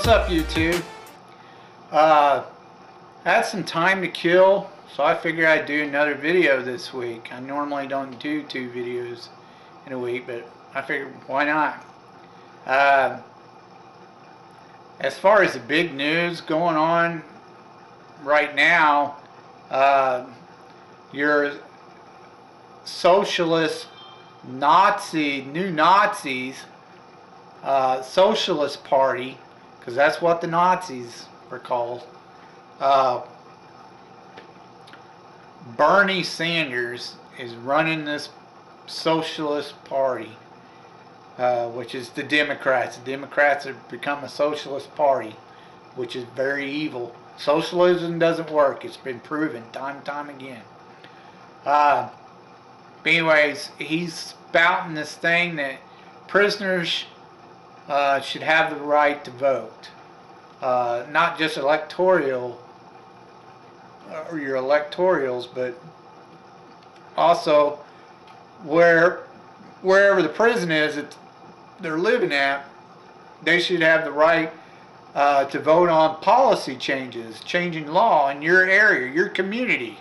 What's up, YouTube? I had some time to kill, so I figured I'd do another video this week. I normally don't do 2 videos in a week, but I figured why not? As far as the big news going on right now, your socialist new Nazis, Socialist Party, because that's what the Nazis were called. Bernie Sanders is running this Socialist Party, which is the Democrats. The Democrats have become a Socialist Party, which is very evil. Socialism doesn't work. It's been proven time and time again. But anyways, he's spouting this thing that prisoners should have the right to vote. Not just electoral, or your electorals, but also wherever the prison is that they're living at, they should have the right to vote on policy changes, changing law in your area, your community,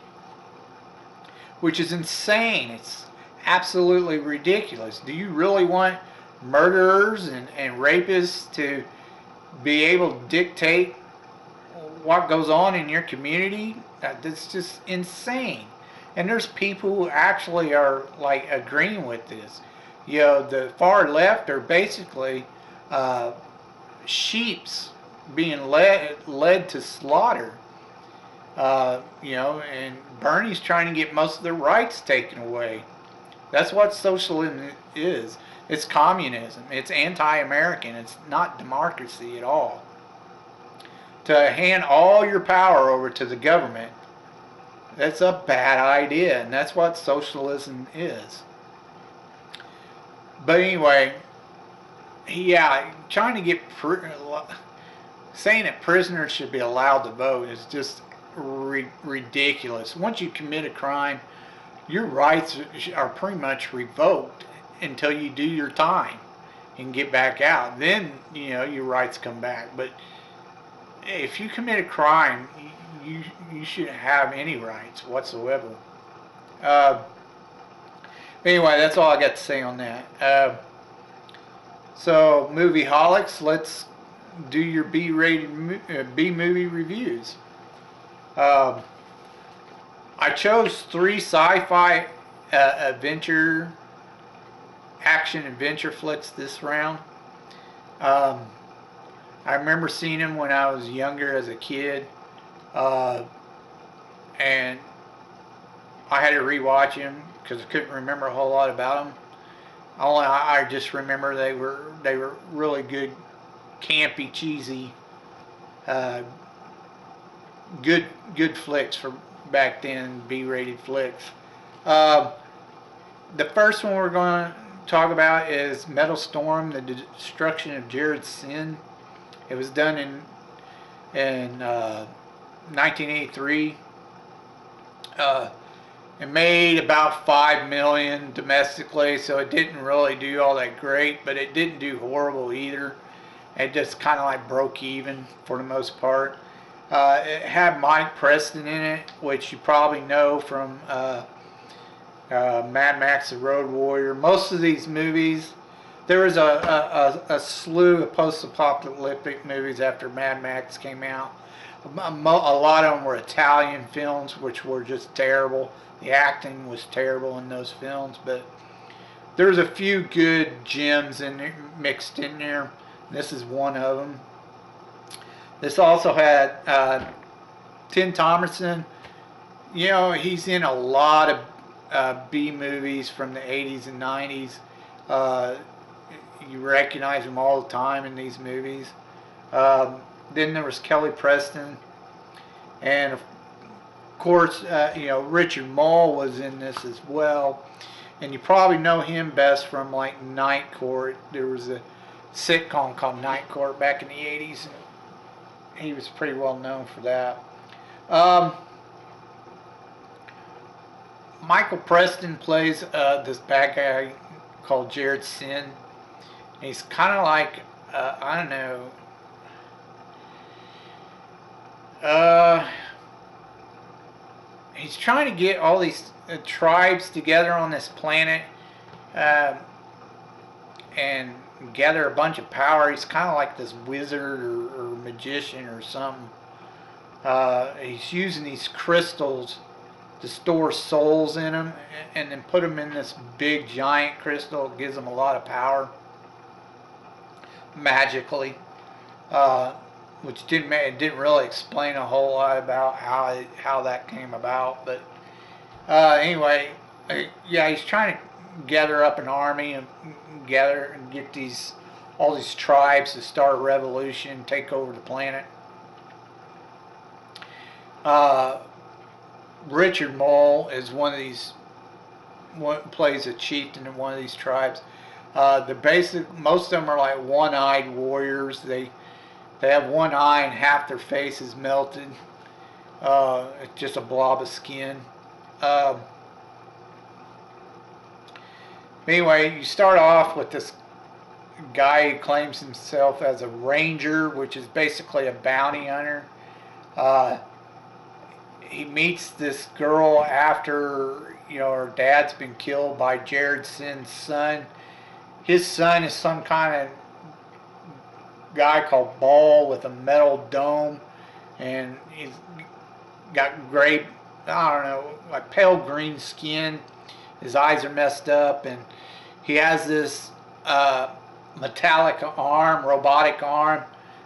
which is insane. It's absolutely ridiculous. Do you really want murderers and rapists to be able to dictate what goes on in your community? That's just insane. And there's people who actually are like agreeing with this. You know, the far left are basically sheeps being led to slaughter. You know, and Bernie's trying to get most of their rights taken away. That's what socialism is. It's communism. It's anti-American. It's not democracy at all. To hand all your power over to the government, that's a bad idea, and that's what socialism is. But anyway, yeah, trying to get saying that prisoners should be allowed to vote is just ridiculous. Once you commit a crime, your rights are pretty much revoked until you do your time and get back out. Then, you know, your rights come back. But if you commit a crime, you shouldn't have any rights whatsoever. Anyway, that's all I got to say on that. So, Movieholics, let's do your B-movie reviews. I chose 3 sci-fi action-adventure flicks this round. I remember seeing them when I was younger as a kid, and I had to rewatch them because I couldn't remember a whole lot about them. I just remember they were really good, campy, cheesy, good flicks for back then, B-rated flicks. The first one we're going to talk about is Metal Storm: The Destruction of Jaryed Syn. It was done in 1983. It made about $5 million domestically, so it didn't really do all that great, but it didn't do horrible either. It just kind of like broke even for the most part. It had Mike Preston in it, which you probably know from Mad Max: The Road Warrior. Most of these movies, there was a slew of post-apocalyptic movies after Mad Max came out. A lot of them were Italian films, which were just terrible. The acting was terrible in those films, but there's a few good gems mixed in there. This is one of them. This also had Tim Thomerson. You know, he's in a lot of B movies from the 80s and 90s. You recognize him all the time in these movies. Then there was Kelly Preston, and of course, you know, Richard Mole was in this as well. And you probably know him best from like Night Court. There was a sitcom called Night Court back in the 80s, and he was pretty well known for that. Michael Preston plays this bad guy called Jaryed Syn. He's kind of like, I don't know, Uh, he's trying to get all these tribes together on this planet, uh, and gather a bunch of power. He's kind of like this wizard or magician or something. He's using these crystals to store souls in them, and then put them in this big giant crystal. It gives them a lot of power magically, uh, which didn't really explain a whole lot about how that came about. But anyway, yeah, he's trying to gather up an army and gather and get all these tribes to start a revolution, take over the planet. Uh, Richard Mole is one of these. Plays a chieftain in one of these tribes. Most of them are like one-eyed warriors. They have one eye and half their face is melted. It's just a blob of skin. Anyway, you start off with this guy who claims himself as a ranger, which is basically a bounty hunter. He meets this girl after, her dad's been killed by Jaryed Syn's son. His son is some kind of guy called Ball with a metal dome, and he's got gray, I don't know, like pale green skin. His eyes are messed up, and he has this metallic arm, robotic arm,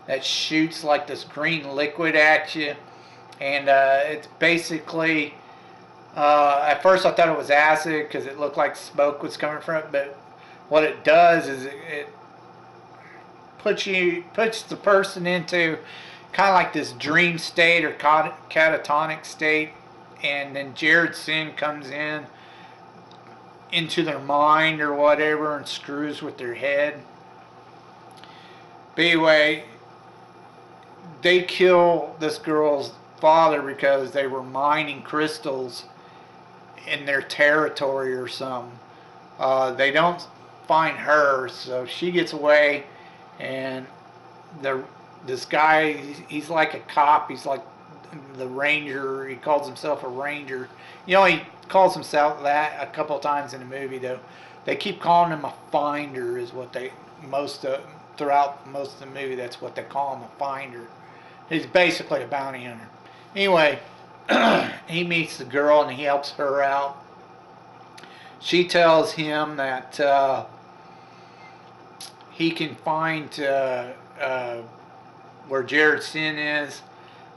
that shoots like this green liquid at you. And it's basically, at first I thought it was acid because it looked like smoke was coming from it, but what it does is it puts the person into kind of like this dream state or catatonic state, and then Jaryed Syn comes into their mind or whatever and screws with their head. But anyway, they kill this girl's father because they were mining crystals in their territory or something. They don't find her, so she gets away, and this guy, he's like a cop. He's like the ranger. He calls himself a ranger. He calls himself that a couple of times in the movie, though. They keep calling him a finder, is what throughout most of the movie. That's what they call him, a finder. He's basically a bounty hunter. Anyway, he meets the girl and he helps her out. She tells him that he can find where Jaryed Syn is,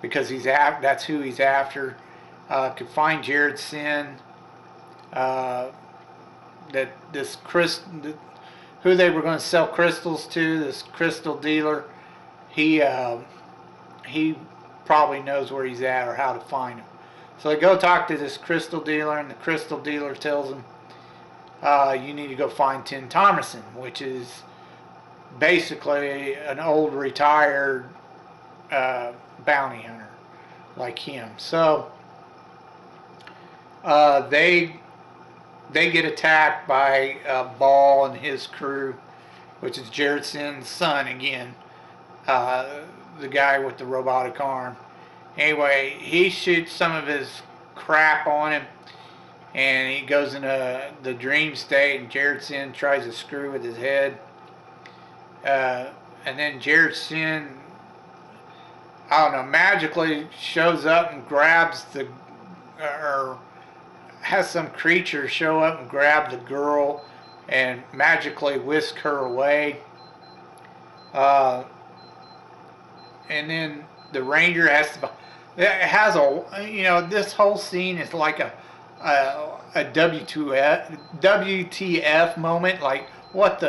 because that's who he's after. Could find Jaryed Syn. That this who they were going to sell crystals to, this crystal dealer, he probably knows where he's at or how to find him. So they go talk to this crystal dealer, and the crystal dealer tells them, you need to go find Tim Thomerson, which is basically an old retired bounty hunter like him. So they get attacked by Ball and his crew, which is Jaryed Syn's son again. The guy with the robotic arm. Anyway, he shoots some of his crap on him, and he goes into the dream state, and Jaryed Syn tries to screw with his head. And then Jaryed Syn, I don't know, magically shows up and grabs or has some creature show up and grab the girl and magically whisk her away. And then the ranger this whole scene is like a WTF moment. Like, what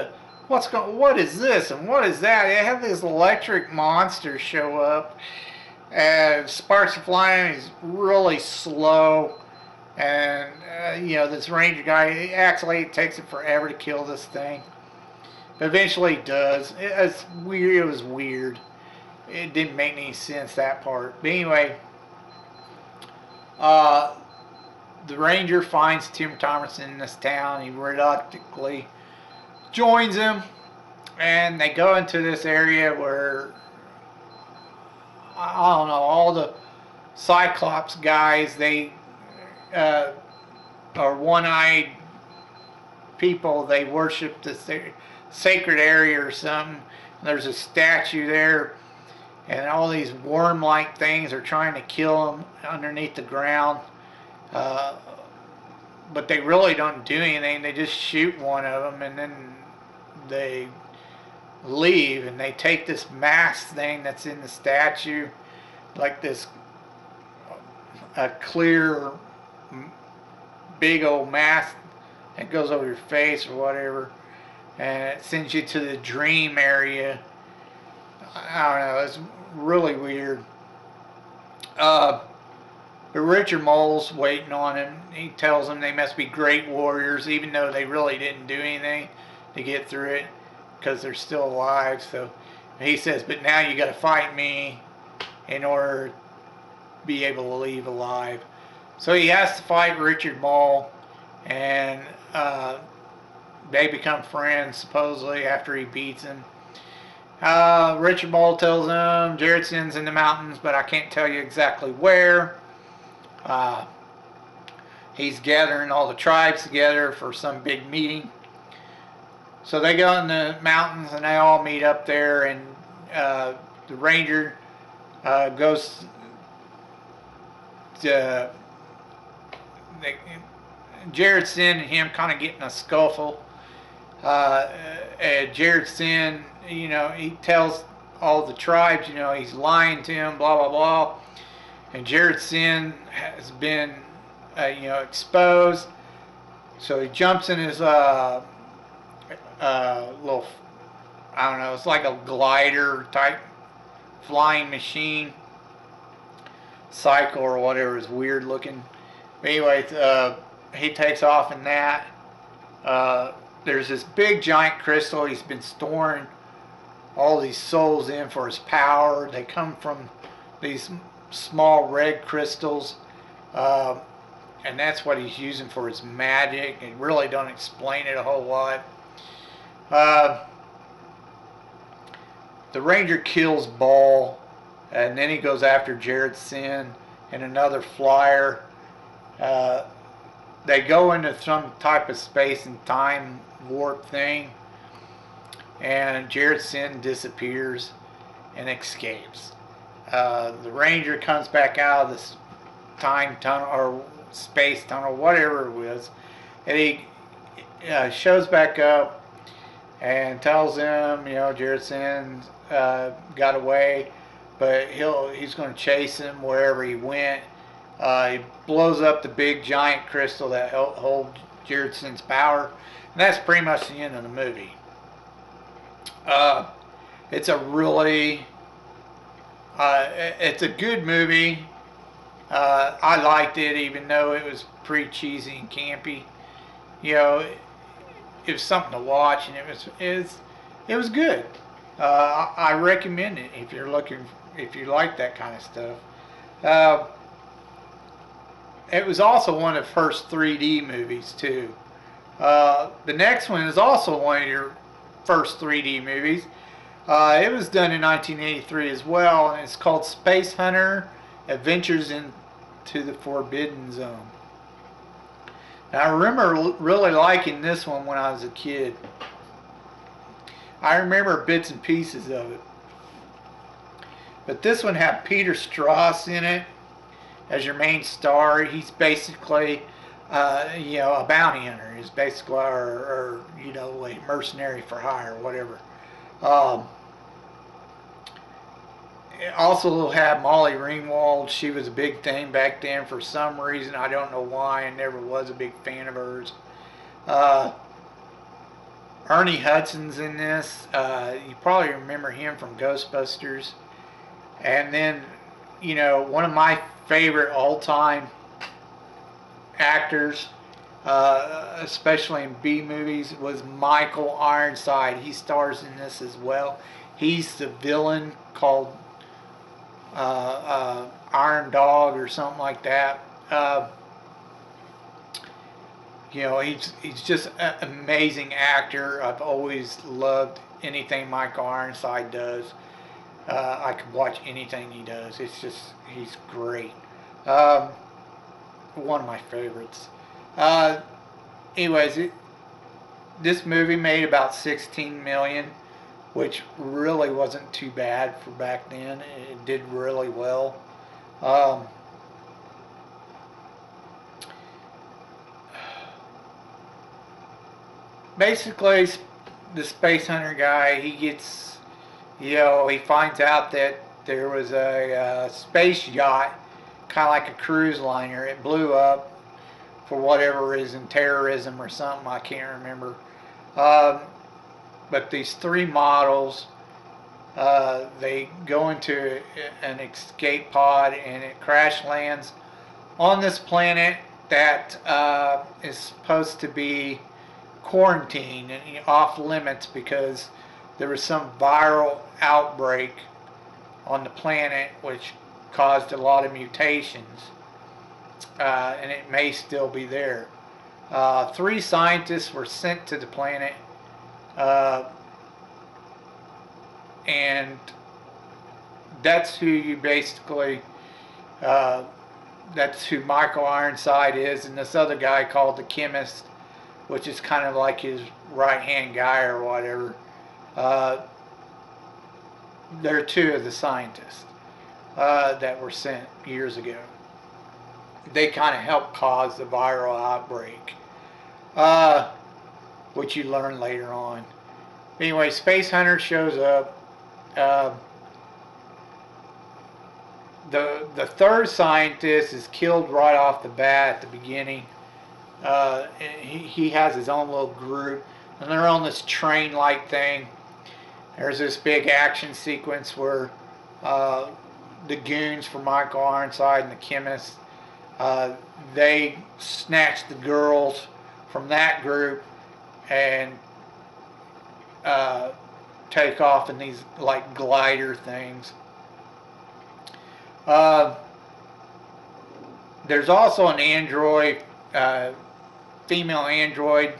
is this and what is that? They have this electric monster show up, and sparks are flying. He's really slow, and this ranger guy acts like it takes it forever to kill this thing, but eventually he does. It's weird. It was weird. It didn't make any sense, that part. But anyway, the ranger finds Tim Thomerson in this town. He reluctantly joins him, and they go into this area where I don't know, all the Cyclops guys, they are one-eyed people. They worship this sacred area or something. There's a statue there, and all these worm-like things are trying to kill them underneath the ground. But they really don't do anything. They just shoot one of them, and then they leave, and they take this mask thing that's in the statue, like this a clear big old mask that goes over your face or whatever, and it sends you to the dream area. I don't know, it's really weird. But Richard Mole's waiting on him. He tells them they must be great warriors, even though they really didn't do anything to get through it, because they're still alive. So he says, but now you got to fight me in order to be able to leave alive. So he has to fight Richard Mole, and they become friends supposedly after he beats him. Richard Mole tells him Jaryed Syn's in the mountains, but I can't tell you exactly where. He's gathering all the tribes together for some big meeting. So they go in the mountains and they all meet up there, and the ranger goes to Jaryed Syn and him kind of get in a scuffle. Jaryed Syn, you know, he tells all the tribes, you know, he's lying to him, blah blah blah, and Jaryed Syn has been you know, exposed. So he jumps in his little, I don't know, it's like a glider type flying machine, cycle or whatever, is weird looking. But anyway, he takes off in that. There's this big giant crystal he's been storing all these souls in for his power. They come from these small red crystals, and that's what he's using for his magic. They really don't explain it a whole lot. The ranger kills Ball, and then he goes after Jaryed Syn and another flyer. They go into some type of space and time warp thing, and Jaryed Syn disappears and escapes. The ranger comes back out of this time tunnel or space tunnel, whatever it was, and he shows back up and tells him, you know, Jaryed Syn got away, but he's going to chase him wherever he went. He blows up the big giant crystal that holds Jaryed Syn's power, and that's pretty much the end of the movie. It's a really, it's a good movie. I liked it, even though it was pretty cheesy and campy. You know, it was something to watch, and it was good. I recommend it if you're looking, if you like that kind of stuff. It was also one of the first 3D movies too. The next one is also one of your first 3D movies. It was done in 1983 as well, and it's called Space Hunter: Adventures into the Forbidden Zone. Now, I remember really liking this one when I was a kid. I remember bits and pieces of it. But this one had Peter Strauss in it as your main star. He's basically, you know, a bounty hunter. He's basically, or you know, a mercenary for hire, or whatever. It also had Molly Ringwald. She was a big thing back then for some reason. I don't know why. I never was a big fan of hers. Ernie Hudson's in this. You probably remember him from Ghostbusters. And then, you know, one of my favorite all-time actors, especially in B movies, was Michael Ironside. He stars in this as well. He's the villain called Iron Dog or something like that. You know, he's just an amazing actor. I've always loved anything Michael Ironside does. I could watch anything he does. It's just, he's great. Um, One of my favorites. Uh, Anyways, this movie made about 16 million, which really wasn't too bad for back then. It did really well. Um, Basically, the space hunter guy, he gets, he finds out that there was a space yacht, kind of like a cruise liner. It blew up for whatever reason, terrorism or something, I can't remember. Um, but these three models, they go into an escape pod and it crash lands on this planet that is supposed to be quarantined and off limits because there was some viral outbreak on the planet which caused a lot of mutations, and it may still be there. Three scientists were sent to the planet, uh, and that's who you basically, uh, that's who Michael Ironside is, and this other guy called the chemist, which is kind of like his right hand guy or whatever. Uh, they're two of the scientists that were sent years ago. They kind of helped cause the viral outbreak, uh, which you learn later on. Anyway, Space Hunter shows up. Uh, the third scientist is killed right off the bat at the beginning. He has his own little group, and they're on this train-like thing. There's this big action sequence where the goons for Michael Ironside and the chemist, they snatch the girls from that group and take off in these like glider things. There's also an android, female android,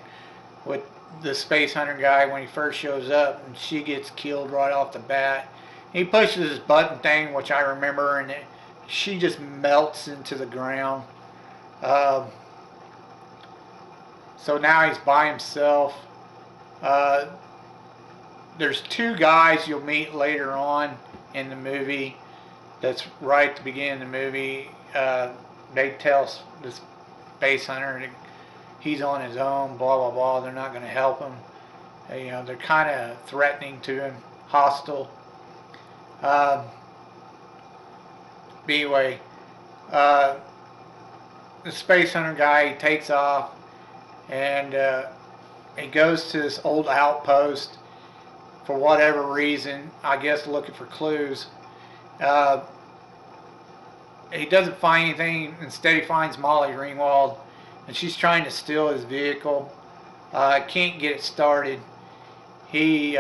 with the space hunter guy when he first shows up, and she gets killed right off the bat. He pushes this button thing, which I remember, and she just melts into the ground. Um, so now he's by himself. Uh, there's two guys you'll meet later on in the movie. That's right at the beginning of the movie. They tell this space hunter he's on his own, blah blah blah. They're not going to help him. They're kind of threatening to him, hostile. But anyway, uh, the space hunter guy takes off and he goes to this old outpost for whatever reason. I guess looking for clues. He doesn't find anything. Instead, he finds Molly Ringwald, and she's trying to steal his vehicle. Can't get it started. He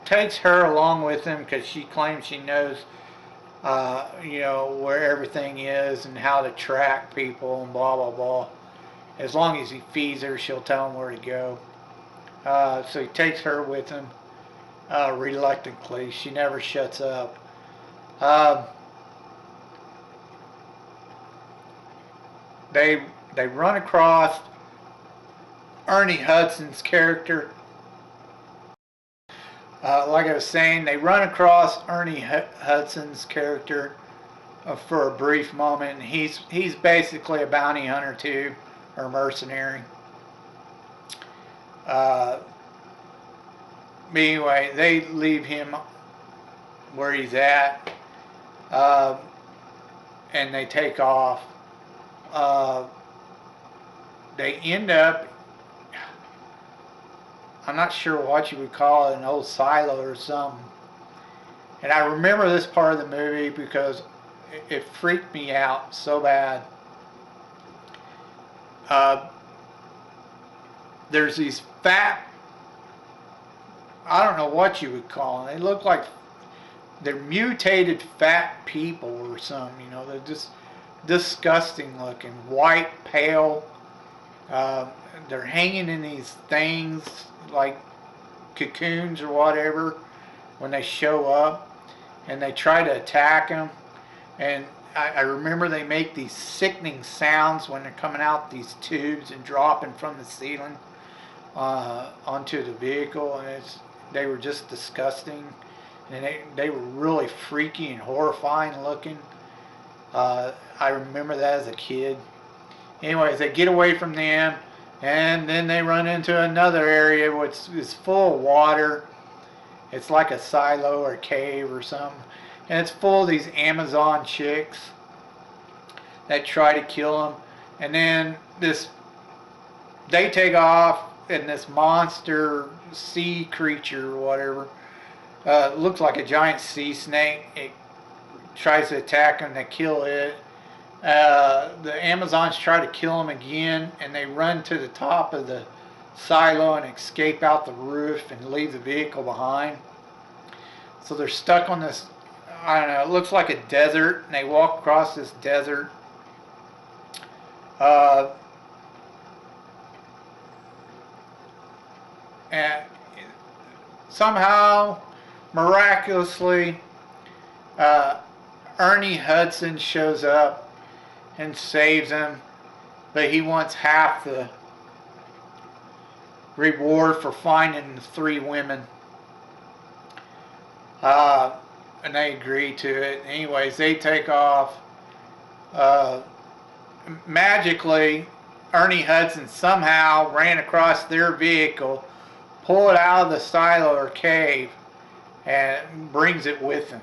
takes her along with him because she claims she knows, where everything is and how to track people and blah blah blah. As long as he feeds her, she'll tell him where to go. So he takes her with him, reluctantly. She never shuts up. They run across Ernie Hudson's character. Like I was saying, they run across Ernie Hudson's character for a brief moment. He's basically a bounty hunter too, or mercenary. But anyway, they leave him where he's at, and they take off. They end up, I'm not sure what you would call it, an old silo or something. And I remember this part of the movie because it freaked me out so bad. There's these fat, I don't know what you would call them. They look like they're mutated fat people or something. They're just disgusting looking, white, pale. They're hanging in these things like cocoons or whatever. when they show up and they try to attack him. And I remember they make these sickening sounds when they're coming out these tubes and dropping from the ceiling onto the vehicle, and they were just disgusting, and they were really freaky and horrifying looking. I remember that as a kid. Anyways, they get away from them, and then they run into another area which is full of water. It's like a silo or cave or something, and it's full of these Amazon chicks that try to kill them. And then they take off, and this monster sea creature or whatever, looks like a giant sea snake. It tries to attack them. They kill it. The Amazons try to kill them again, and they run to the top of the silo and escape out the roof and leave the vehicle behind. So they're stuck on this, I don't know, it looks like a desert, and they walk across this desert. And somehow, miraculously, Ernie Hudson shows up and saves him, but he wants half the reward for finding the 3 women. And they agree to it. Anyways, they take off. Magically, Ernie Hudson somehow ran across their vehicle, pulled it out of the silo or cave, and brings it with him.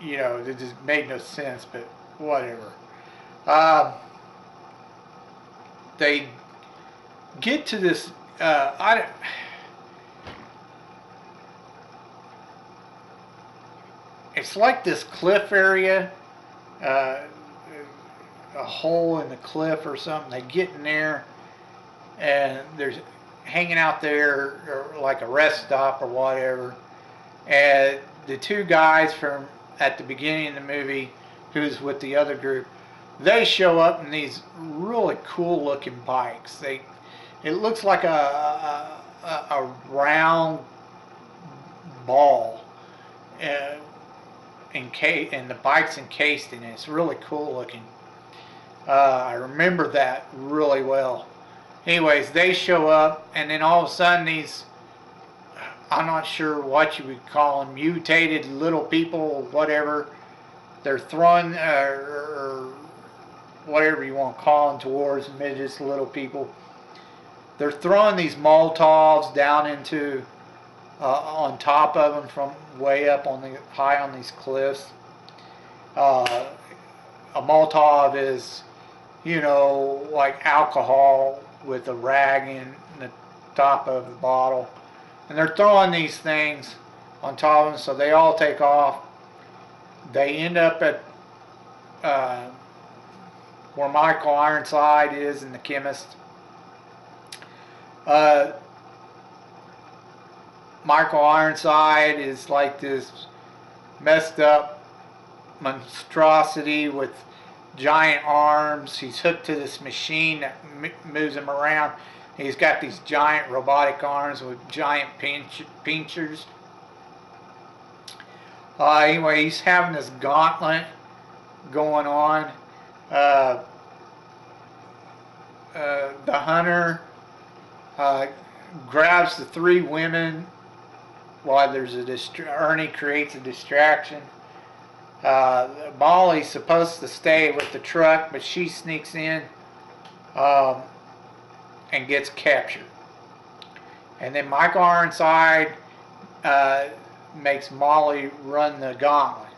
You know, it just made no sense, but whatever. They get to this, it's like this cliff area, a hole in the cliff or something. They get in there, and there's hanging out there, or like a rest stop or whatever. And the 2 guys from at the beginning of the movie, who's with the other group, they show up in these really cool looking bikes. It looks like a round ball, and the bike's encased in it. It's really cool looking. I remember that really well. Anyways, they show up, and then all of a sudden these, I'm not sure what you would call them, mutated little people, whatever, they're throwing, or whatever you want to call them, towards midgets, little people. They're throwing these Molotovs down into, on top of them from way up high on these cliffs. A Molotov is, you know, like alcohol with a rag in the top of the bottle. And they're throwing these things on top of them, so they all take off. They end up at where Michael Ironside is, in the chemist. Michael Ironside is like this messed up monstrosity with giant arms. He's hooked to this machine that moves him around. He's got these giant robotic arms with giant pinchers. Anyway, he's having this gauntlet going on. The hunter grabs the 3 women while there's Ernie creates a distraction. Molly's supposed to stay with the truck, but she sneaks in and gets captured. And then Michael Ironside makes Molly run the gauntlet.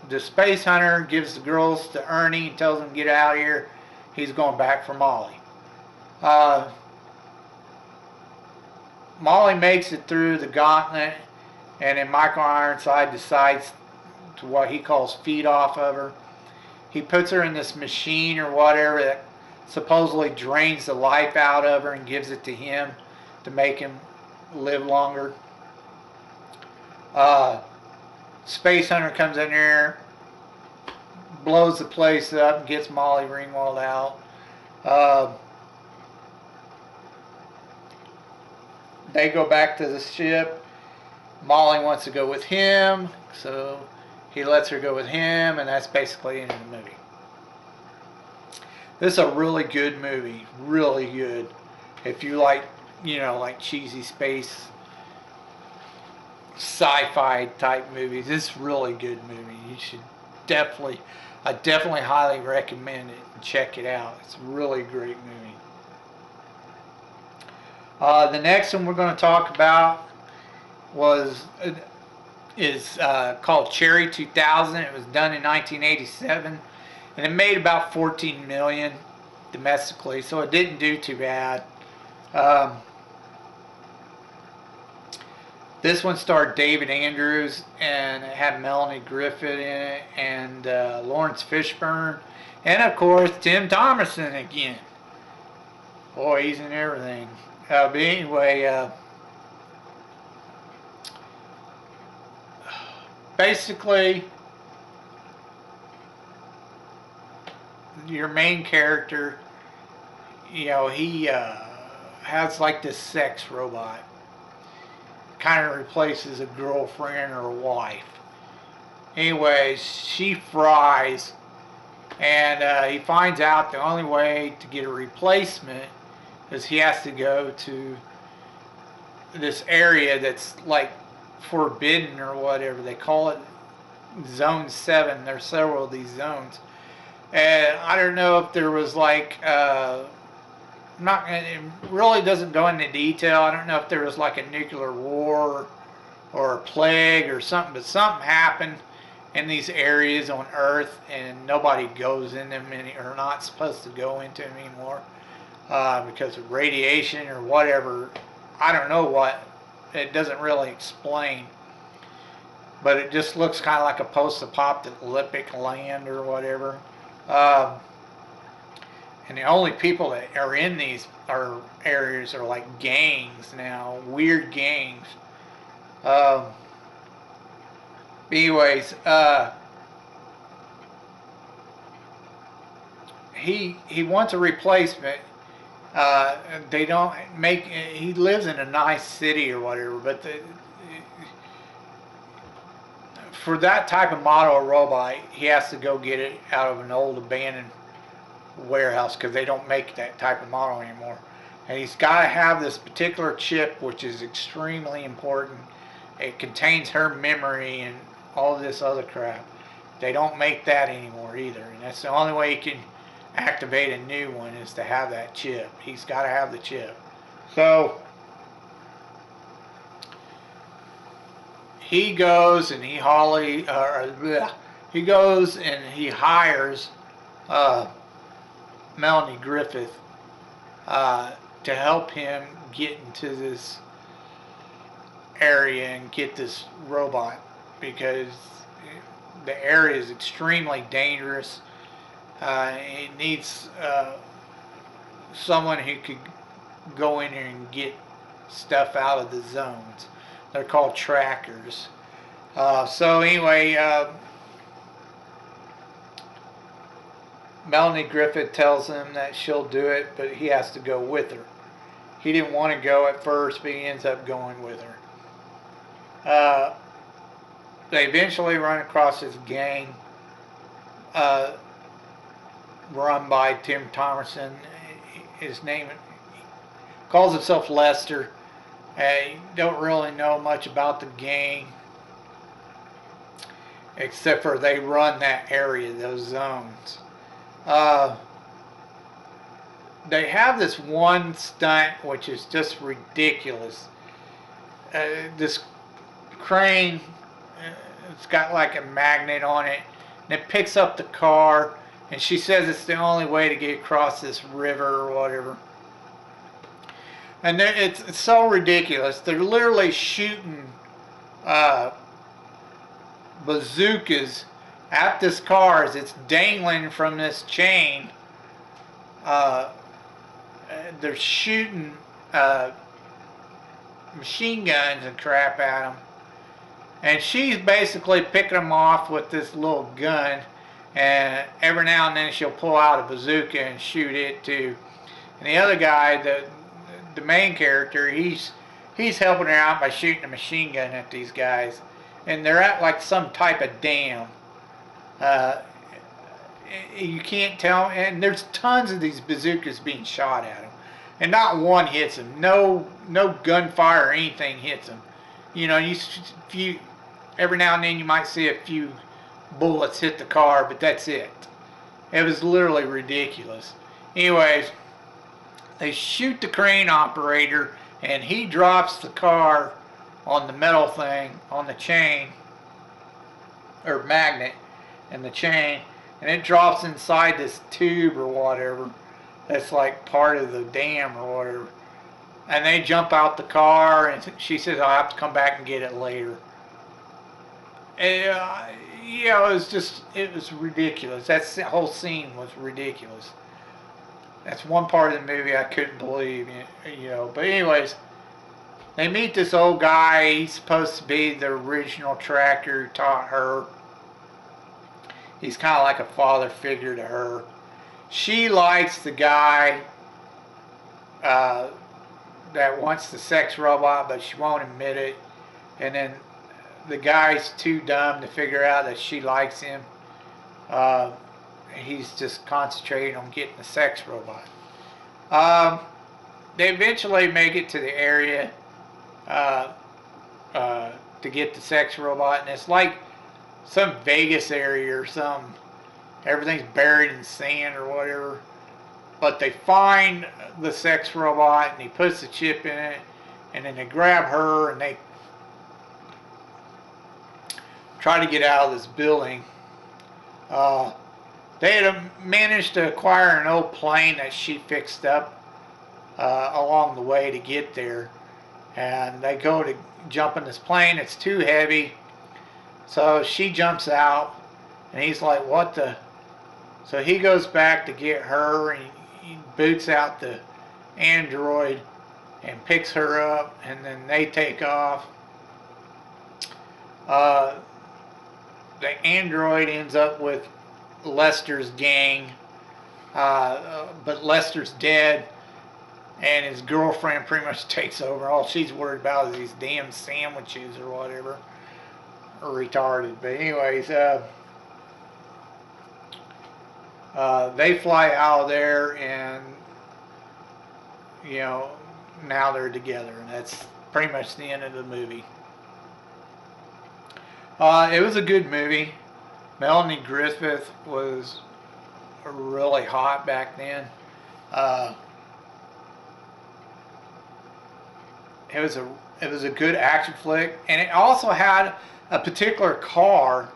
The space hunter gives the girls to Ernie and tells them to get out of here. He's going back for Molly. Molly makes it through the gauntlet, and then Michael Ironside decides to what he calls feed off of her. He puts her in this machine or whatever that supposedly drains the life out of her and gives it to him to make him live longer. Space Hunter comes in there, blows the place up, and gets Molly Ringwald out. they go back to the ship. Molly wants to go with him, so he lets her go with him, and that's basically the end of the movie. This is a really good movie, really good. If you like, like cheesy space, sci-fi type movies, this is a really good movie. You should I definitely highly recommend it and check it out. It's a really great movie. The next one we're going to talk about is called Cherry 2000. It was done in 1987, and it made about 14 million domestically, so it didn't do too bad. This one starred David Andrews, and it had Melanie Griffith in it, and Lawrence Fishburne, and of course Tim Thomerson again. Boy, he's in everything. But anyway, basically, your main character, he has like this sex robot. Kind of replaces a girlfriend or a wife. Anyways, she fries, and he finds out the only way to get a replacement is he has to go to this area that's like forbidden or whatever they call it, Zone 7. There's several of these zones, and I don't know if there was like it really doesn't go into detail. I don't know if there was like a nuclear war or a plague or something, but something happened in these areas on Earth, and nobody goes in them or not supposed to go into them anymore because of radiation or whatever. I don't know what. It doesn't really explain, but it just looks kind of like a post-apocalyptic land or whatever. And the only people that are in these areas are like gangs now, weird gangs. Anyways, he wants a replacement. They don't make. He lives in a nice city or whatever, but for that type of model of robot, he has to go get it out of an old abandoned warehouse because they don't make that type of model anymore. And he's got to have this particular chip, which is extremely important. It contains her memory and all this other crap. They don't make that anymore either, and that's the only way he can activate a new one is to have that chip. He's got to have the chip. So he goes and he hires Melanie Griffith to help him get into this area and get this robot, because the area is extremely dangerous. It needs someone who could go in here and get stuff out of the zones. They're called trackers. So anyway, Melanie Griffith tells him that she'll do it, but he has to go with her. He didn't want to go at first, but he ends up going with her. They eventually run across this gang run by Tim Thomerson. His name, calls himself Lester. You don't really know much about the gang, except for they run that area, those zones. They have this one stunt which is just ridiculous. This crane, it's got like a magnet on it, and it picks up the car, and she says it's the only way to get across this river or whatever. And it's so ridiculous. They're literally shooting bazookas at this car as it's dangling from this chain. They're shooting machine guns and crap at them. And she's basically picking them off with this little gun. And every now and then she'll pull out a bazooka and shoot it too. And the other guy, the main character, he's he's helping her out by shooting a machine gun at these guys, and they're at like some type of dam. Uh, you can't tell, and there's tons of these bazookas being shot at him, and not one hits him. No gunfire or anything hits him. You know, every now and then you might see a few bullets hit the car, but that's it. It was literally ridiculous. Anyways, they shoot the crane operator, and he drops the car on the metal thing, on the chain, or magnet, and the chain, and it drops inside this tube or whatever that's like part of the dam or whatever. And they jump out the car, and she says, I'll have to come back and get it later. And, it was ridiculous. That whole scene was ridiculous. That's one part of the movie I couldn't believe, But anyways, they meet this old guy. He's supposed to be the original tracker who taught her. He's kind of like a father figure to her. She likes the guy that wants the sex robot, but she won't admit it. And then the guy's too dumb to figure out that she likes him. He's just concentrating on getting the sex robot. They eventually make it to the area to get the sex robot, and it's like some Vegas area or some. Everything's buried in sand or whatever. But they find the sex robot, and he puts the chip in it, and then they grab her and they try to get out of this building. They had managed to acquire an old plane that she fixed up along the way to get there. And they go to jump in this plane. It's too heavy. So she jumps out, and he's like, what the? So he goes back to get her, and he boots out the android and picks her up, and then they take off. The android ends up with Lester's gang, but Lester's dead, and his girlfriend pretty much takes over. All she's worried about is these damn sandwiches or whatever. Or retarded. But anyways, they fly out of there, and now they're together, and that's pretty much the end of the movie. It was a good movie. Melanie Griffith was really hot back then. It was a good action flick, and it also had a particular car.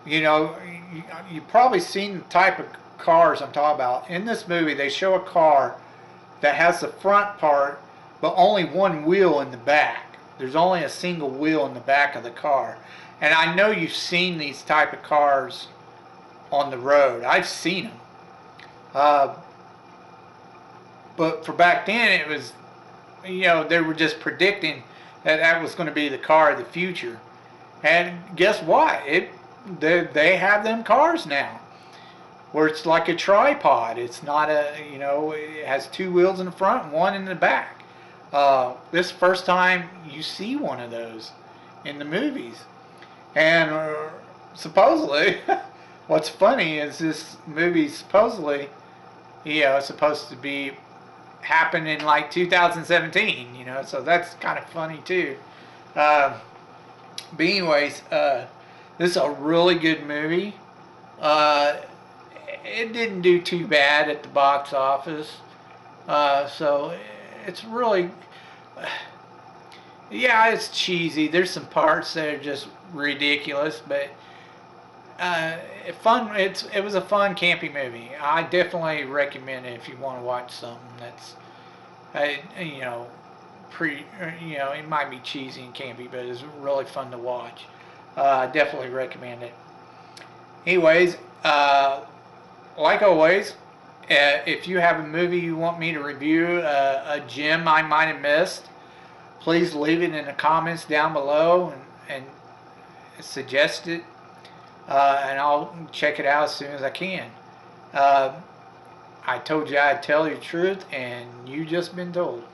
You've probably seen the type of cars I'm talking about. In this movie, they show a car that has the front part, but only one wheel in the back. There's only a single wheel in the back of the car. And I know you've seen these type of cars on the road. I've seen them. But for back then, it was, they were just predicting that was going to be the car of the future. And guess what? They have them cars now, where it's like a tripod. It's not it has two wheels in the front and one in the back. This is the first time you see one of those in the movies. And supposedly, what's funny is this movie supposedly, it's supposed to be happen in like 2017, so that's kind of funny too. But anyways, this is a really good movie. It didn't do too bad at the box office, so it's really, it's cheesy. There's some parts that are just ridiculous, but fun. It was a fun, campy movie. I definitely recommend it if you want to watch something that's, it might be cheesy and campy, but it's really fun to watch. I definitely recommend it. Anyways, like always, if you have a movie you want me to review, a gem I might have missed, please leave it in the comments down below and suggest it, and I'll check it out as soon as I can. I told you I'd tell you the truth, and you just been told.